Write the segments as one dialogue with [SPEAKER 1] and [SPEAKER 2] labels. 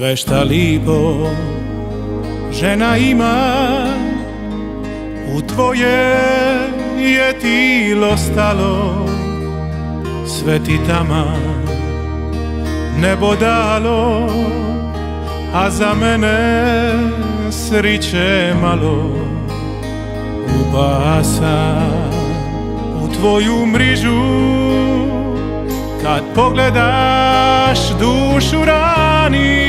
[SPEAKER 1] Sve šta lipo žena ima, u tvoje je tilo stalo. Sve ti taman nebo dalo, a za mene sriće malo. Upao sam u tvoju mrižu, kad pogledaš dušu raniš,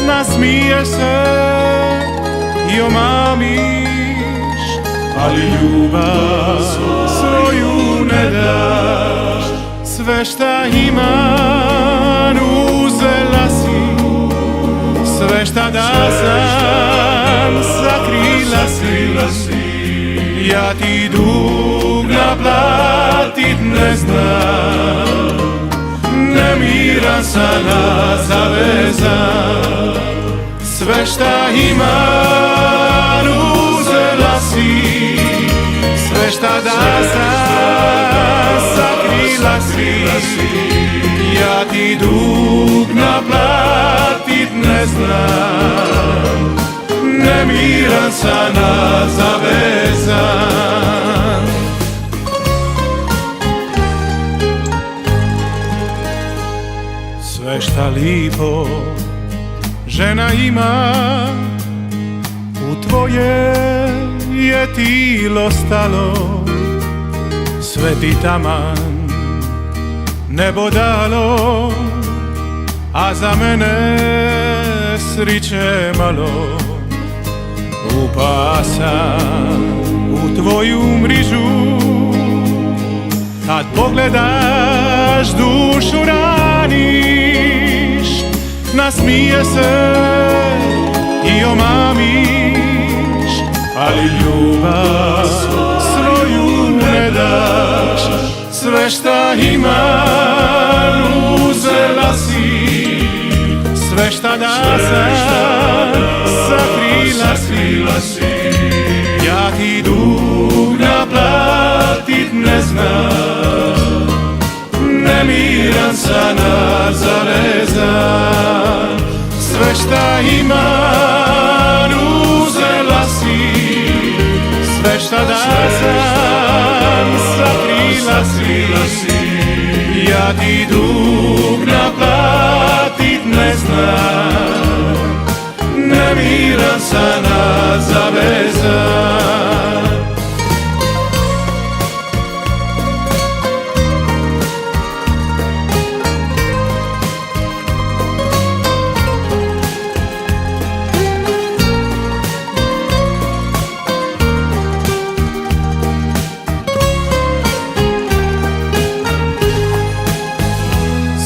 [SPEAKER 1] nasmiješ se i omamiš, ali ljubav svoju ne daš. Sve šta imam uzela si, sve šta da sam sakrila si. Ja ti dug naplatit ne znam, nemiran sam zavezan. Sve šta imam uzela si, sve šta da sam sakrila si. Ja ti dug naplatit ne znam, nemiran sam zavezan. Sve šta lipo žena ima, u tvoje je tilo stalo. Sve ti taman nebo dalo, a za mene sriće malo. Upao sam u tvoju mrižu, kad pogledaš dušu raniš, nasmije se i omamiš, ali ljubav svoju ne daš. Sve šta imam uzela si, sve šta da sam sakrila si. Ja ti dug naplatit ne znam, nemiran sam zavezan. Sve šta imam uzela si, sve šta da sam sakrila si. Ja ti dug naplatit ne znam, nemiran sam zavezan.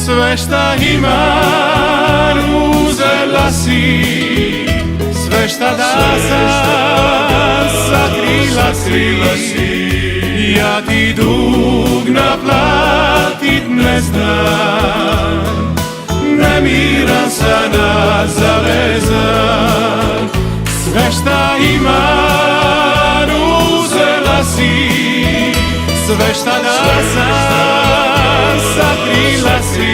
[SPEAKER 1] Sve šta imam uzela si, sve šta da sam sakrila si. Ja ti dug naplatit ne znam, nemiran sam zavezan. Sve šta imam uzela si, sve šta da sam sakrila si.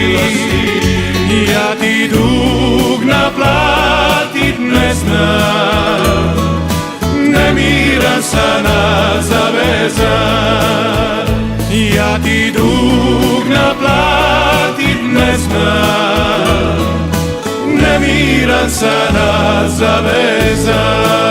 [SPEAKER 1] Ja ti dug naplatit ne znam, nemiran sam zavezan. Ja ti dug naplatit ne znam, nemiran sam zavezan.